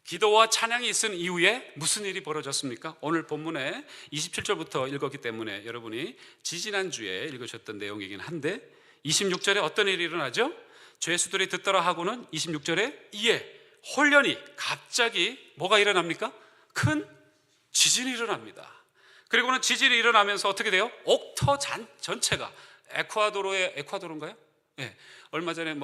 기도와 찬양이 있은 이후에 무슨 일이 벌어졌습니까? 오늘 본문에 27절부터 읽었기 때문에 여러분이 지지난주에 읽으셨던 내용이긴 한데 26절에 어떤 일이 일어나죠? 죄수들이 듣더라 하고는 26절에 이에 홀연히 갑자기 뭐가 일어납니까? 큰 지진이 일어납니다. 그리고는 지진이 일어나면서 어떻게 돼요? 옥터 전체가 에콰도르인가요? 네, 얼마 전에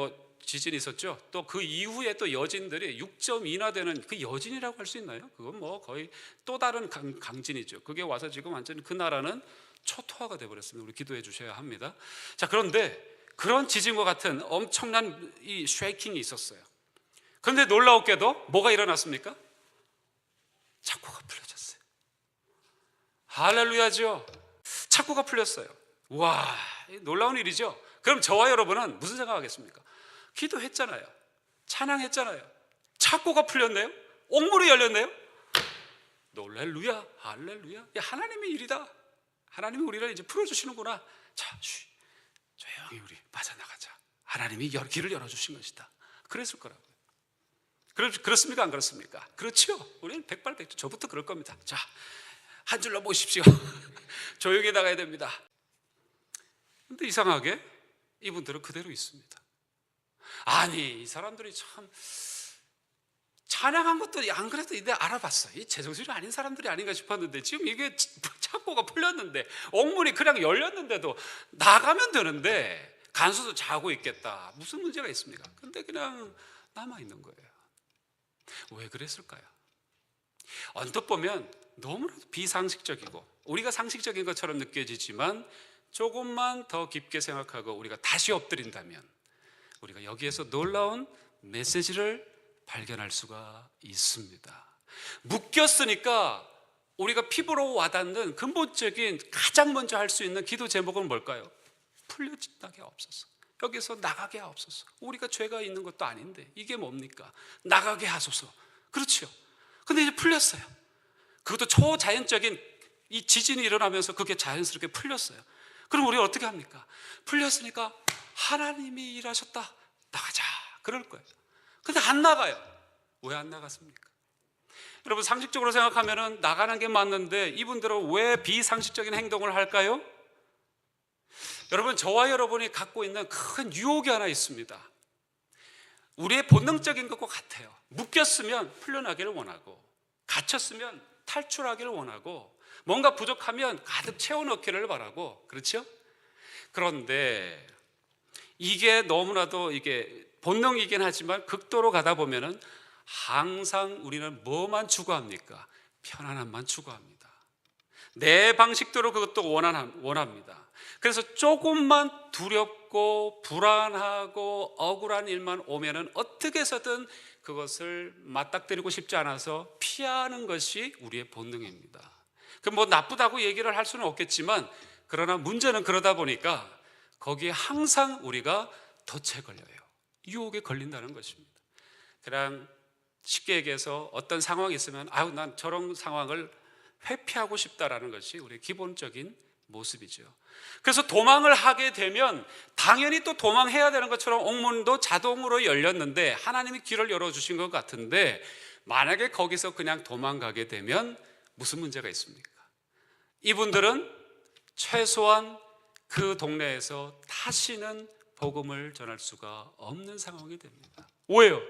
지진이 있었죠. 또 그 이후에 또 여진들이 6.2나 되는 그 여진이라고 할 수 있나요? 그건 거의 또 다른 강진이죠. 그게 와서 지금 완전히 그 나라는 초토화가 되어버렸습니다. 우리 기도해 주셔야 합니다. 자, 그런데 그런 지진과 같은 엄청난 이 쉐이킹이 있었어요. 그런데 놀라웠게도 뭐가 일어났습니까? 창고가 풀려졌어요. 할렐루야죠. 창고가 풀렸어요. 와, 놀라운 일이죠. 그럼 저와 여러분은 무슨 생각하겠습니까? 기도했잖아요. 찬양했잖아요. 창고가 풀렸네요. 옥문이 열렸네요. 놀랄루야, 할렐루야. 하나님의 일이다. 하나님이 우리를 이제 풀어주시는구나. 자, 조용히 우리 빠져나가자. 하나님이 길을 열어주신 것이다. 그랬을 거라고요. 그렇습니까? 안 그렇습니까? 그렇죠. 우리는 백발백중. 저부터 그럴 겁니다. 자, 한 줄로 모십시오. 조용히 나가야 됩니다. 근데 이상하게 이분들은 그대로 있습니다. 아니, 이 사람들이 참 찬양한 것도 안 그래도 이제 알아봤어. 이 제정신이 아닌 사람들이 아닌가 싶었는데 지금 이게 창고가 풀렸는데 옥문이 그냥 열렸는데도 나가면 되는데 간수도 자고 있겠다. 무슨 문제가 있습니까? 근데 그냥 남아있는 거예요. 왜 그랬을까요? 언뜻 보면 너무나도 비상식적이고 우리가 상식적인 것처럼 느껴지지만 조금만 더 깊게 생각하고 우리가 다시 엎드린다면 우리가 여기에서 놀라운 메시지를 발견할 수가 있습니다. 묶였으니까 우리가 피부로 와닿는 근본적인 가장 먼저 할 수 있는 기도 제목은 뭘까요? 풀려나게 하옵소서. 여기서 나가게 하옵소서. 우리가 죄가 있는 것도 아닌데 이게 뭡니까? 나가게 하소서. 그렇죠. 근데 이제 풀렸어요. 그것도 초자연적인 이 지진이 일어나면서 그게 자연스럽게 풀렸어요. 그럼 우리가 어떻게 합니까? 풀렸으니까 하나님이 일하셨다. 나가자. 그럴 거예요. 근데 안 나가요. 왜 안 나갔습니까? 여러분, 상식적으로 생각하면 나가는 게 맞는데 이분들은 왜 비상식적인 행동을 할까요? 여러분, 저와 여러분이 갖고 있는 큰 유혹이 하나 있습니다. 우리의 본능적인 것과 같아요. 묶였으면 풀려나기를 원하고 갇혔으면 탈출하기를 원하고 뭔가 부족하면 가득 채워넣기를 바라고, 그렇죠? 그런데 이게 너무나도 이게 본능이긴 하지만 극도로 가다 보면은 항상 우리는 뭐만 추구합니까? 편안함만 추구합니다. 내 방식대로 그것도 원합니다. 그래서 조금만 두렵고 불안하고 억울한 일만 오면은 어떻게 해서든 그것을 맞닥뜨리고 싶지 않아서 피하는 것이 우리의 본능입니다. 그럼 나쁘다고 얘기를 할 수는 없겠지만 그러나 문제는 그러다 보니까 거기에 항상 우리가 덫에 걸려요. 유혹에 걸린다는 것입니다. 그냥 쉽게 얘기해서 어떤 상황이 있으면 난 저런 상황을 회피하고 싶다라는 것이 우리의 기본적인 모습이죠. 그래서 도망을 하게 되면 당연히 또 도망해야 되는 것처럼 옥문도 자동으로 열렸는데 하나님이 길을 열어주신 것 같은데 만약에 거기서 그냥 도망가게 되면 무슨 문제가 있습니까? 이분들은 최소한 그 동네에서 다시는 복음을 전할 수가 없는 상황이 됩니다. 왜요?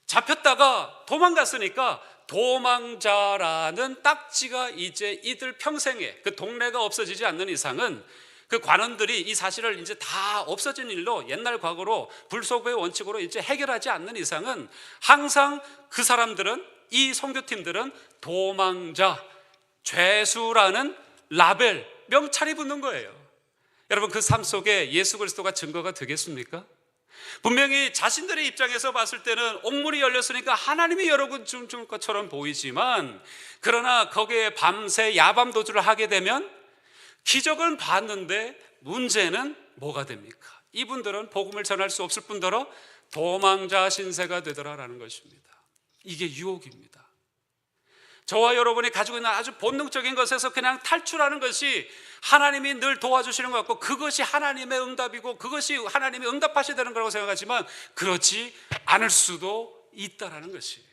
잡혔다가 도망갔으니까 도망자라는 딱지가 이제 이들 평생에 그 동네가 없어지지 않는 이상은 그 관원들이 이 사실을 이제 다 없어진 일로 옛날 과거로 불소구의 원칙으로 이제 해결하지 않는 이상은 항상 그 사람들은, 이 선교팀들은 도망자, 죄수라는 라벨, 명찰이 붙는 거예요. 여러분, 그 삶 속에 예수 그리스도가 증거가 되겠습니까? 분명히 자신들의 입장에서 봤을 때는 옥문이 열렸으니까 하나님이 열어준 것처럼 보이지만 그러나 거기에 밤새 야밤 도주를 하게 되면 기적은 봤는데 문제는 뭐가 됩니까? 이분들은 복음을 전할 수 없을 뿐더러 도망자 신세가 되더라라는 것입니다. 이게 유혹입니다. 저와 여러분이 가지고 있는 아주 본능적인 것에서 그냥 탈출하는 것이 하나님이 늘 도와주시는 것 같고 그것이 하나님의 응답이고 그것이 하나님이 응답하셔야 되는 거라고 생각하지만 그렇지 않을 수도 있다라는 것이에요.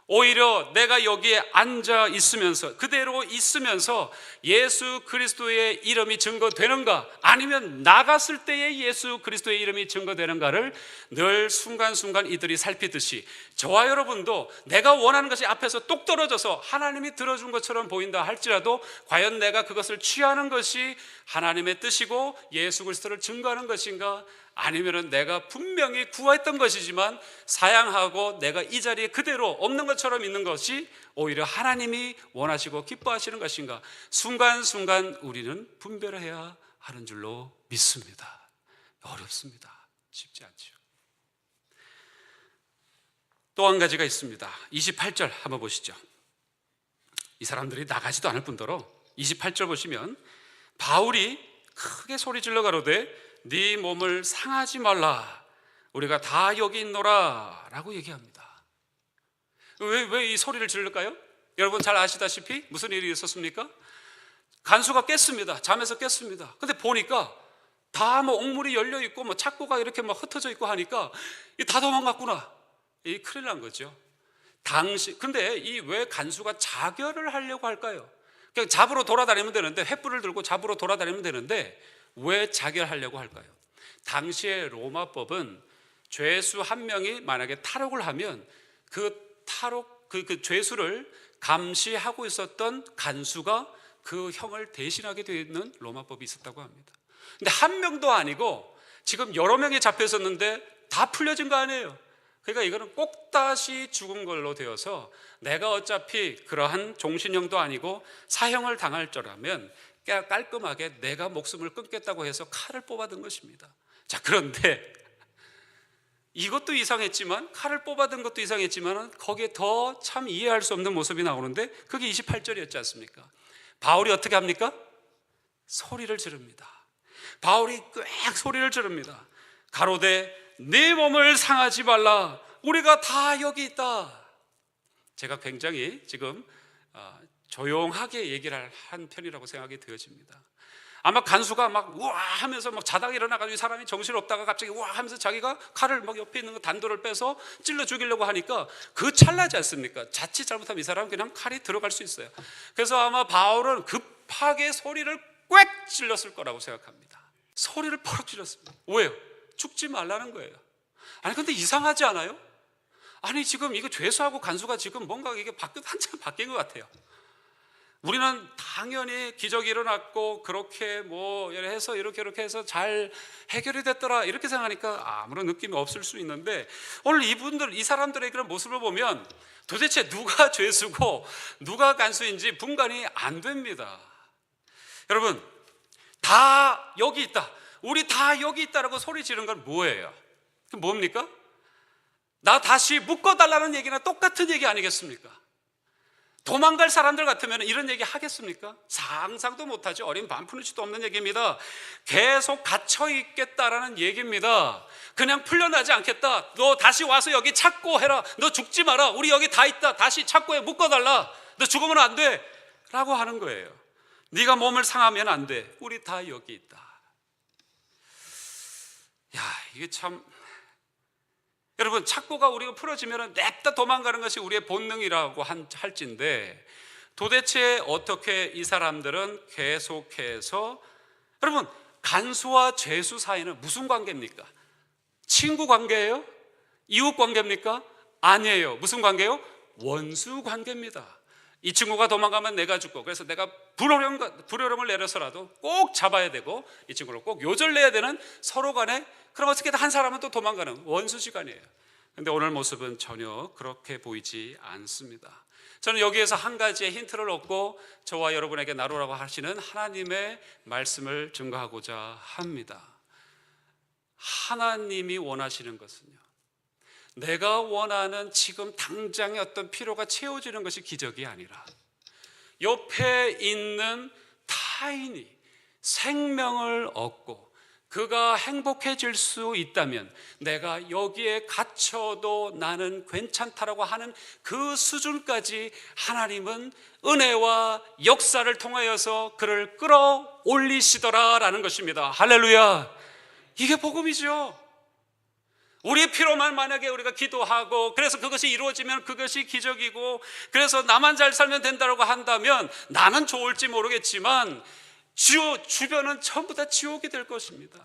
오히려 내가 여기에 앉아 있으면서, 그대로 있으면서 예수 그리스도의 이름이 증거되는가, 아니면 나갔을 때의 예수 그리스도의 이름이 증거되는가를 늘 순간순간 이들이 살피듯이, 저와 여러분도 내가 원하는 것이 앞에서 똑 떨어져서 하나님이 들어준 것처럼 보인다 할지라도 과연 내가 그것을 취하는 것이 하나님의 뜻이고 예수 그리스도를 증거하는 것인가, 아니면은 내가 분명히 구했던 것이지만 사양하고 내가 이 자리에 그대로 없는 것처럼 있는 것이 오히려 하나님이 원하시고 기뻐하시는 것인가, 순간순간 우리는 분별해야 하는 줄로 믿습니다. 어렵습니다. 쉽지 않죠. 또 한 가지가 있습니다. 28절 한번 보시죠. 이 사람들이 나가지도 않을 뿐더러 28절 보시면 바울이 크게 소리 질러 가로되 네 몸을 상하지 말라, 우리가 다 여기 있노라 라고 얘기합니다. 왜 이 소리를 지를까요? 여러분 잘 아시다시피 무슨 일이 있었습니까? 간수가 깼습니다. 잠에서 깼습니다. 근데 보니까 다 뭐 옥물이 열려 있고 뭐 착고가 이렇게 막 흩어져 있고 하니까 다 도망갔구나. 이 큰일 난 거죠. 근데 이 왜 간수가 자결을 하려고 할까요? 그냥 잡으러 돌아다니면 되는데, 횃불을 들고 잡으러 돌아다니면 되는데 왜 자결하려고 할까요? 당시의 로마법은 죄수 한 명이 만약에 탈옥을 하면 그 탈옥, 그 죄수를 감시하고 있었던 간수가 그 형을 대신하게 되어 있는 로마법이 있었다고 합니다. 근데 한 명도 아니고 지금 여러 명이 잡혀 있었는데 다 풀려진 거 아니에요. 그러니까 이거는 꼭 다시 죽은 걸로 되어서 내가 어차피 그러한 종신형도 아니고 사형을 당할 거라면 깔끔하게 내가 목숨을 끊겠다고 해서 칼을 뽑아든 것입니다. 자, 그런데 이것도 이상했지만, 칼을 뽑아든 것도 이상했지만 거기에 더 참 이해할 수 없는 모습이 나오는데 그게 28절이었지 않습니까? 바울이 어떻게 합니까? 소리를 지릅니다. 바울이 꽥 소리를 지릅니다. 가로되 네 몸을 상하지 말라, 우리가 다 여기 있다. 제가 굉장히 지금 조용하게 얘기를 한 편이라고 생각이 되어집니다. 아마 간수가 막 우와 하면서 막 자다가 일어나가지고 이 사람이 정신없다가 갑자기 우와 하면서 자기가 칼을 막 옆에 있는 거 단도를 빼서 찔러 죽이려고 하니까 그 찰나지 않습니까? 자칫 잘못하면 이 사람은 그냥 칼이 들어갈 수 있어요. 그래서 아마 바울은 급하게 소리를 꽥 질렀을 거라고 생각합니다. 소리를 펄럭 질렀습니다. 왜요? 죽지 말라는 거예요. 아니 근데 이상하지 않아요? 아니 지금 이거 죄수하고 간수가 지금 뭔가 이게 한참 바뀐 것 같아요. 우리는 당연히 기적이 일어났고 그렇게 뭐 해서 이렇게 해서 잘 해결이 됐더라 이렇게 생각하니까 아무런 느낌이 없을 수 있는데, 오늘 이 사람들의 그런 모습을 보면 도대체 누가 죄수고 누가 간수인지 분간이 안 됩니다. 여러분, 다 여기 있다, 우리 다 여기 있다라고 소리 지르는 건 뭐예요? 뭡니까? 나 다시 묶어달라는 얘기나 똑같은 얘기 아니겠습니까? 도망갈 사람들 같으면 이런 얘기 하겠습니까? 상상도 못하죠. 어린 반푼치도 없는 얘기입니다. 계속 갇혀 있겠다라는 얘기입니다. 그냥 풀려나지 않겠다. 너 다시 와서 여기 찾고 해라. 너 죽지 마라. 우리 여기 다 있다. 다시 찾고에 묶어달라. 너 죽으면 안 돼 라고 하는 거예요. 네가 몸을 상하면 안 돼. 우리 다 여기 있다. 야, 이게 참, 여러분, 착고가 우리가 풀어지면 냅다 도망가는 것이 우리의 본능이라고 할진데, 도대체 어떻게 이 사람들은 계속해서, 여러분, 간수와 죄수 사이는 무슨 관계입니까? 친구 관계예요? 이웃 관계입니까? 아니에요. 무슨 관계예요? 원수 관계입니다. 이 친구가 도망가면 내가 죽고, 그래서 내가 불호령을 내려서라도 꼭 잡아야 되고 이 친구를 꼭 요절내야 되는 서로 간에, 그럼 어떻게든 한 사람은 또 도망가는 원수 시간이에요. 그런데 오늘 모습은 전혀 그렇게 보이지 않습니다. 저는 여기에서 한 가지의 힌트를 얻고 저와 여러분에게 나누라고 하시는 하나님의 말씀을 증거하고자 합니다. 하나님이 원하시는 것은요, 내가 원하는 지금 당장의 어떤 필요가 채워지는 것이 기적이 아니라 옆에 있는 타인이 생명을 얻고 그가 행복해질 수 있다면 내가 여기에 갇혀도 나는 괜찮다라고 하는 그 수준까지 하나님은 은혜와 역사를 통하여서 그를 끌어올리시더라라는 것입니다. 할렐루야. 이게 복음이죠. 우리의 필요만 만약에 우리가 기도하고 그래서 그것이 이루어지면 그것이 기적이고 그래서 나만 잘 살면 된다고 한다면 나는 좋을지 모르겠지만 주변은 전부 다 지옥이 될 것입니다.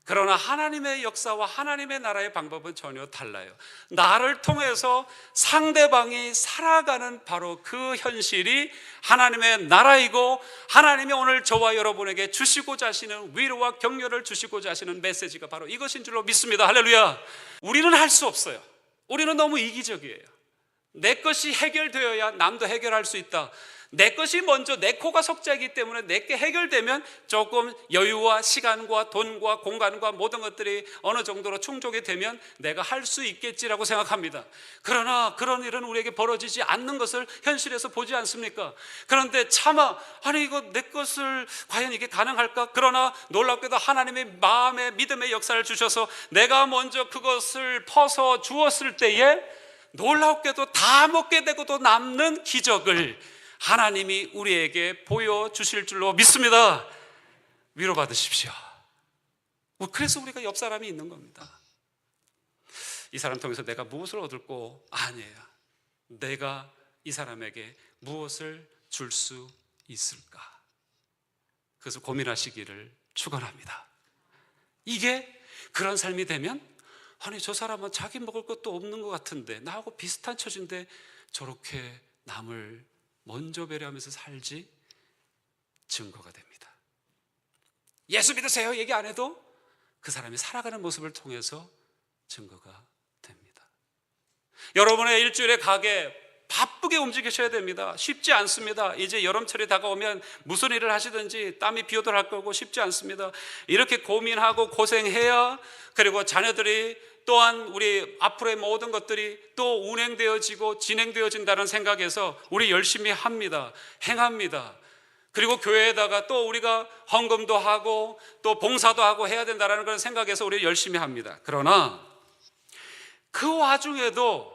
그러나 하나님의 역사와 하나님의 나라의 방법은 전혀 달라요. 나를 통해서 상대방이 살아가는 바로 그 현실이 하나님의 나라이고 하나님이 오늘 저와 여러분에게 주시고자 하시는 위로와 격려를 주시고자 하시는 메시지가 바로 이것인 줄로 믿습니다. 할렐루야. 우리는 할 수 없어요. 우리는 너무 이기적이에요. 내 것이 해결되어야 남도 해결할 수 있다. 내 것이 먼저 내 코가 석자이기 때문에 내게 해결되면 조금 여유와 시간과 돈과 공간과 모든 것들이 어느 정도로 충족이 되면 내가 할 수 있겠지라고 생각합니다. 그러나 그런 일은 우리에게 벌어지지 않는 것을 현실에서 보지 않습니까? 그런데 차마 아니 이거 내 것을 과연 이게 가능할까? 그러나 놀랍게도 하나님의 마음의 믿음의 역사를 주셔서 내가 먼저 그것을 퍼서 주었을 때에 놀랍게도 다 먹게 되고도 남는 기적을 하나님이 우리에게 보여주실 줄로 믿습니다. 위로받으십시오. 그래서 우리가 옆 사람이 있는 겁니다. 이 사람 통해서 내가 무엇을 얻을고 아니에요. 내가 이 사람에게 무엇을 줄 수 있을까? 그것을 고민하시기를 축원합니다. 이게 그런 삶이 되면 아니 저 사람은 자기 먹을 것도 없는 것 같은데 나하고 비슷한 처지인데 저렇게 남을 먼저 배려하면서 살지 증거가 됩니다. 예수 믿으세요 얘기 안 해도 그 사람이 살아가는 모습을 통해서 증거가 됩니다. 여러분의 일주일의 가게 바쁘게 움직이셔야 됩니다. 쉽지 않습니다. 이제 여름철이 다가오면 무슨 일을 하시든지 땀이 비오도록 할 거고 쉽지 않습니다. 이렇게 고민하고 고생해야 그리고 자녀들이 또한 우리 앞으로의 모든 것들이 또 운행되어지고 진행되어진다는 생각에서 우리 열심히 합니다. 행합니다. 그리고 교회에다가 또 우리가 헌금도 하고 또 봉사도 하고 해야 된다는 그런 생각에서 우리 열심히 합니다. 그러나 그 와중에도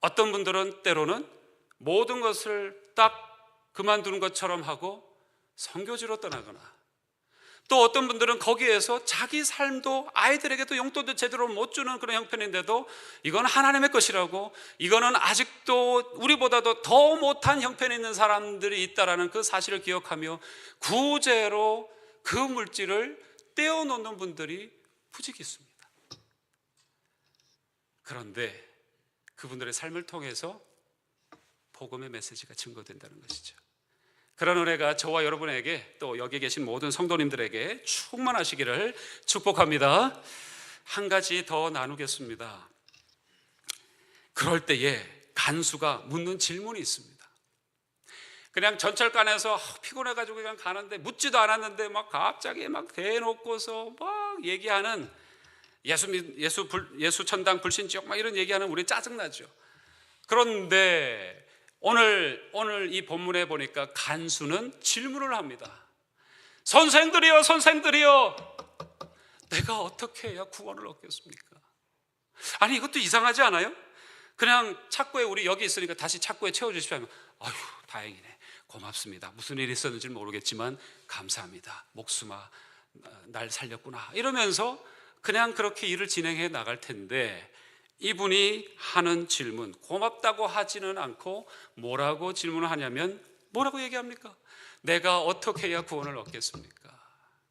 어떤 분들은 때로는 모든 것을 딱 그만두는 것처럼 하고 선교지로 떠나거나 또 어떤 분들은 거기에서 자기 삶도 아이들에게도 용돈도 제대로 못 주는 그런 형편인데도 이건 하나님의 것이라고 이거는 아직도 우리보다도 더 못한 형편에 있는 사람들이 있다는 그 사실을 기억하며 구제로 그 물질을 떼어놓는 분들이 부지기 있습니다. 그런데 그분들의 삶을 통해서 복음의 메시지가 증거된다는 것이죠. 그런 은혜가 저와 여러분에게 또 여기 계신 모든 성도님들에게 충만하시기를 축복합니다. 한 가지 더 나누겠습니다. 그럴 때에 간수가 묻는 질문이 있습니다. 그냥 전철관에서 피곤해가지고 그냥 가는데 묻지도 않았는데 막 갑자기 막 대놓고서 막 얘기하는 예수 천당 불신지옥 막 이런 얘기하는 우리 짜증나죠. 그런데 오늘 이 본문에 보니까 간수는 질문을 합니다. 선생들이여 내가 어떻게 해야 구원을 얻겠습니까? 아니 이것도 이상하지 않아요? 그냥 착고에 우리 여기 있으니까 다시 착고에 채워주십시오 하면 아휴 다행이네 고맙습니다. 무슨 일이 있었는지 모르겠지만 감사합니다. 목숨아 날 살렸구나 이러면서 그냥 그렇게 일을 진행해 나갈 텐데 이분이 하는 질문 고맙다고 하지는 않고 뭐라고 질문을 하냐면 뭐라고 얘기합니까? 내가 어떻게 해야 구원을 얻겠습니까?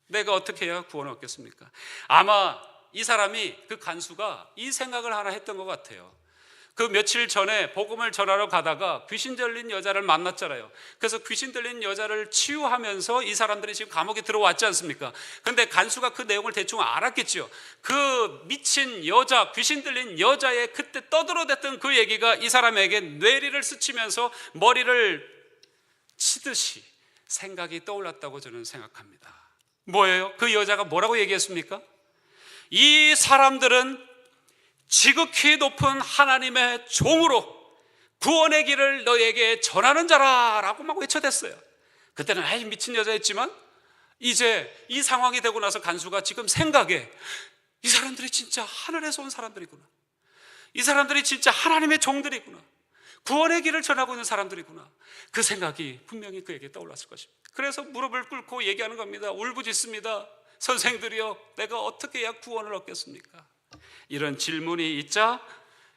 내가 어떻게 해야 구원을 얻겠습니까? 아마 이 사람이 그 간수가 이 생각을 하나 했던 것 같아요. 그 며칠 전에 복음을 전하러 가다가 귀신 들린 여자를 만났잖아요. 그래서 귀신 들린 여자를 치유하면서 이 사람들이 지금 감옥에 들어왔지 않습니까? 그런데 간수가 그 내용을 대충 알았겠죠. 그 미친 여자, 귀신 들린 여자의 그때 떠들어댔던 그 얘기가 이 사람에게 뇌리를 스치면서 머리를 치듯이 생각이 떠올랐다고 저는 생각합니다. 뭐예요? 그 여자가 뭐라고 얘기했습니까? 이 사람들은 지극히 높은 하나님의 종으로 구원의 길을 너에게 전하는 자라라고 막 외쳐댔어요. 그때는 아이 미친 여자였지만 이제 이 상황이 되고 나서 간수가 지금 생각에 이 사람들이 진짜 하늘에서 온 사람들이구나. 이 사람들이 진짜 하나님의 종들이구나. 구원의 길을 전하고 있는 사람들이구나. 그 생각이 분명히 그에게 떠올랐을 것입니다. 그래서 무릎을 꿇고 얘기하는 겁니다. 울부짖습니다. 선생들이여 내가 어떻게 해야 구원을 얻겠습니까? 이런 질문이 있자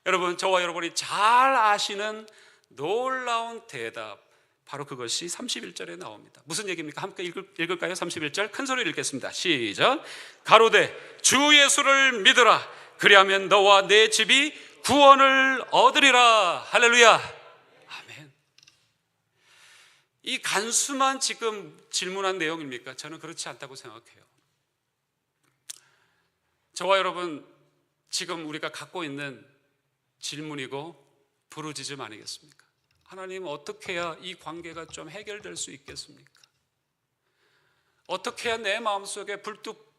여러분, 저와 여러분이 잘 아시는 놀라운 대답, 바로 그것이 31절에 나옵니다. 무슨 얘기입니까? 함께 읽을까요? 31절 큰 소리로 읽겠습니다. 시작. 가로되 주 예수를 믿으라. 그리하면 너와 내 집이 구원을 얻으리라. 할렐루야. 아멘. 이 간수만 지금 질문한 내용입니까? 저는 그렇지 않다고 생각해요. 저와 여러분, 지금 우리가 갖고 있는 질문이고 부르짖음 아니겠습니까? 하나님, 어떻게 해야 이 관계가 좀 해결될 수 있겠습니까? 어떻게 해야 내 마음속에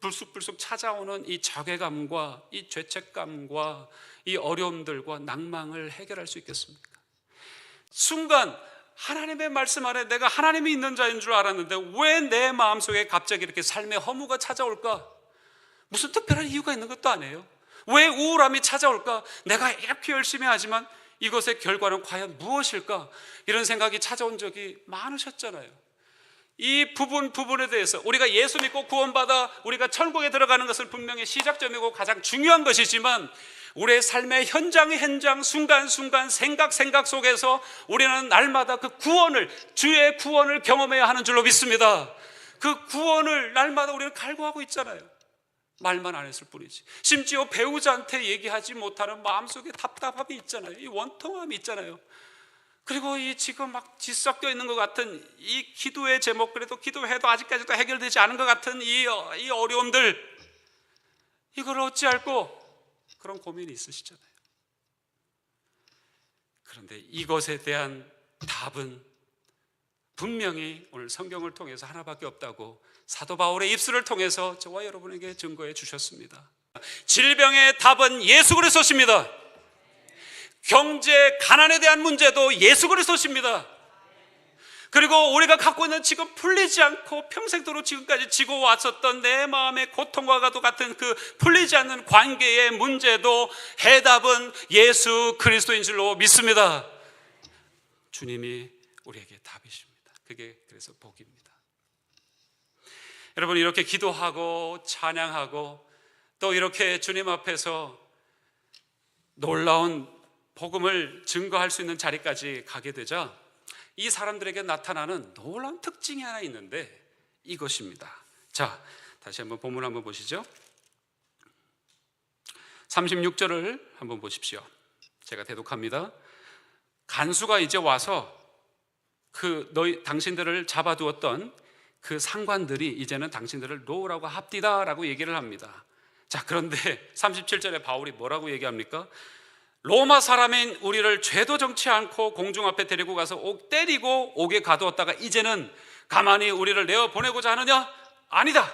불쑥불쑥 찾아오는 이 자괴감과 이 죄책감과 이 어려움들과 낭망을 해결할 수 있겠습니까? 순간 하나님의 말씀 안에 내가 하나님이 있는 자인 줄 알았는데 왜 내 마음속에 갑자기 이렇게 삶의 허무가 찾아올까? 무슨 특별한 이유가 있는 것도 아니에요. 왜 우울함이 찾아올까? 내가 이렇게 열심히 하지만 이것의 결과는 과연 무엇일까? 이런 생각이 찾아온 적이 많으셨잖아요. 이 부분에 대해서 우리가 예수 믿고 구원받아 우리가 천국에 들어가는 것은 분명히 시작점이고 가장 중요한 것이지만 우리의 삶의 현장 순간순간 생각 속에서 우리는 날마다 그 구원을, 주의 구원을 경험해야 하는 줄로 믿습니다. 그 구원을 날마다 우리는 갈구하고 있잖아요. 말만 안 했을 뿐이지. 심지어 배우자한테 얘기하지 못하는 마음속에 답답함이 있잖아요. 이 원통함이 있잖아요. 그리고 이 지금 막 뒤섞여 있는 것 같은 이 기도의 제목, 그래도 기도해도 아직까지도 해결되지 않은 것 같은 이 어려움들, 이걸 어찌할꼬 그런 고민이 있으시잖아요. 그런데 이것에 대한 답은 분명히 오늘 성경을 통해서 하나밖에 없다고 사도 바울의 입술을 통해서 저와 여러분에게 증거해 주셨습니다. 질병의 답은 예수 그리스도십니다. 경제 가난에 대한 문제도 예수 그리스도십니다. 그리고 우리가 갖고 있는 지금 풀리지 않고 평생도록 지금까지 지고 왔었던 내 마음의 고통과 같은 그 풀리지 않는 관계의 문제도 해답은 예수 그리스도인 줄로 믿습니다. 주님이 우리에게 답이십니다. 그게 그래서 복입니다. 여러분, 이렇게 기도하고 찬양하고 또 이렇게 주님 앞에서 놀라운 복음을 증거할 수 있는 자리까지 가게 되자 이 사람들에게 나타나는 놀라운 특징이 하나 있는데 이것입니다. 자, 다시 한번 본문 한번 보시죠. 36절을 한번 보십시오. 제가 대독합니다. 간수가 이제 와서 당신들을 잡아두었던 그 상관들이 이제는 당신들을 놓으라고 합디다라고 얘기를 합니다. 자, 그런데 37절에 바울이 뭐라고 얘기합니까? 로마 사람인 우리를 죄도 정치 않고 공중 앞에 데리고 가서 때리고 옥에 가두었다가 이제는 가만히 우리를 내어 보내고자 하느냐? 아니다.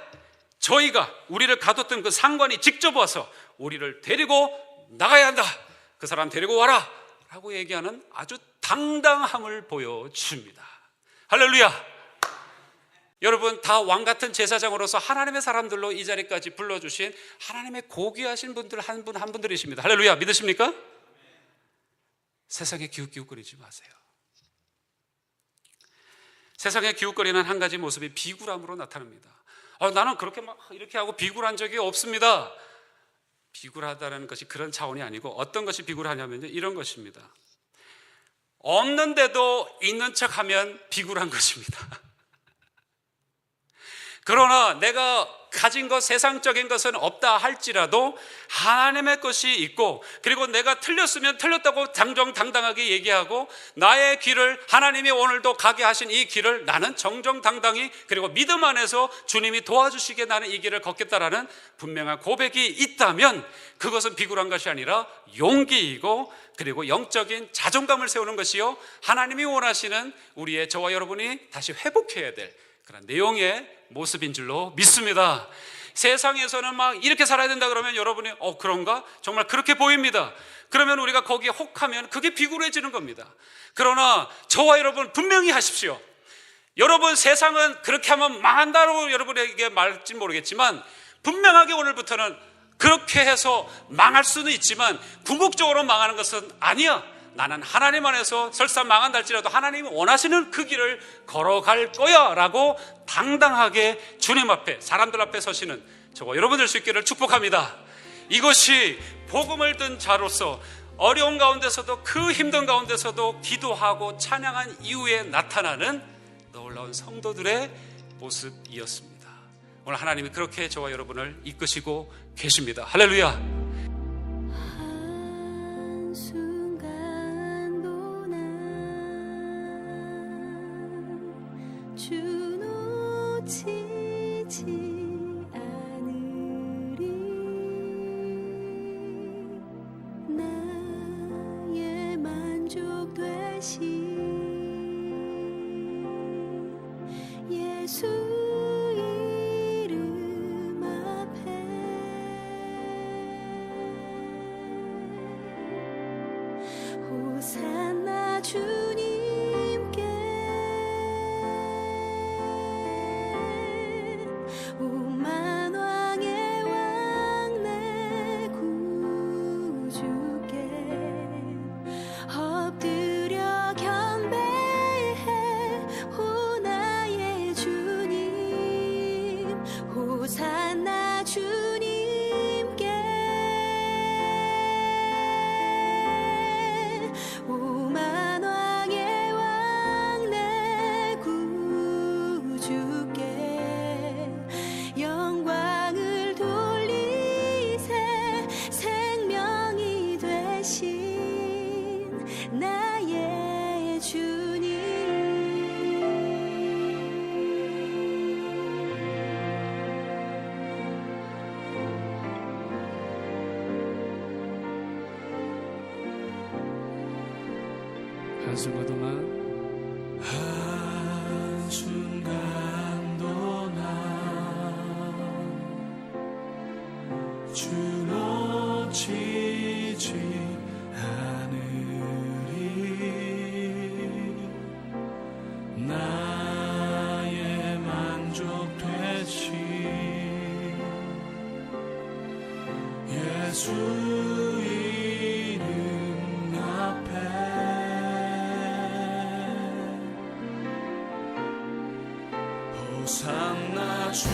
저희가 우리를 가뒀던 그 상관이 직접 와서 우리를 데리고 나가야 한다. 그 사람 데리고 와라 라고 얘기하는 아주 당당함을 보여줍니다. 할렐루야. 여러분, 다 왕같은 제사장으로서 하나님의 사람들로 이 자리까지 불러주신 하나님의 고귀하신 분들 한 분들이십니다. 할렐루야. 믿으십니까? 세상에 기웃기웃거리지 마세요. 세상에 기웃거리는 한 가지 모습이 비굴함으로 나타납니다. 나는 그렇게 막 이렇게 하고 비굴한 적이 없습니다. 비굴하다는 것이 그런 차원이 아니고 어떤 것이 비굴하냐면요, 이런 것입니다. 없는데도 있는 척하면 비굴한 것입니다. 그러나 내가 가진 것, 세상적인 것은 없다 할지라도 하나님의 것이 있고, 그리고 내가 틀렸으면 틀렸다고 정정당당하게 얘기하고, 나의 길을, 하나님이 오늘도 가게 하신 이 길을 나는 정정당당히, 그리고 믿음 안에서 주님이 도와주시게 나는 이 길을 걷겠다라는 분명한 고백이 있다면 그것은 비굴한 것이 아니라 용기이고, 그리고 영적인 자존감을 세우는 것이요, 하나님이 원하시는 우리의, 저와 여러분이 다시 회복해야 될 그런 내용의 모습인 줄로 믿습니다. 세상에서는 막 이렇게 살아야 된다 그러면 여러분이 그런가? 정말 그렇게 보입니다. 그러면 우리가 거기에 혹하면 그게 비굴해지는 겁니다. 그러나 저와 여러분 분명히 하십시오. 여러분, 세상은 그렇게 하면 망한다고 여러분에게 말할지 모르겠지만 분명하게 오늘부터는 그렇게 해서 망할 수는 있지만 궁극적으로 망하는 것은 아니야. 나는 하나님 안에서 설사 망한다 할지라도 하나님이 원하시는 그 길을 걸어갈 거야 라고 당당하게 주님 앞에, 사람들 앞에 서시는 저와 여러분 될 수 있기를 축복합니다. 이것이 복음을 든 자로서 어려운 가운데서도 그 힘든 가운데서도 기도하고 찬양한 이후에 나타나는 놀라운 성도들의 모습이었습니다. 오늘 하나님이 그렇게 저와 여러분을 이끄시고 계십니다. 할렐루야. 예수 이름 앞에 호산나 주님께 오만 왕의 왕 내 구주께 엎드려 경배해 오 나의 주님 호산나 주님께 오만 왕의 왕 내 구주께 영광을 돌리세 생명이 되신 나의 주님 한순간도나 한순간도 난 주 놓치지 않으리 나의 만족 되신 예수 이름 앞에 호산나 주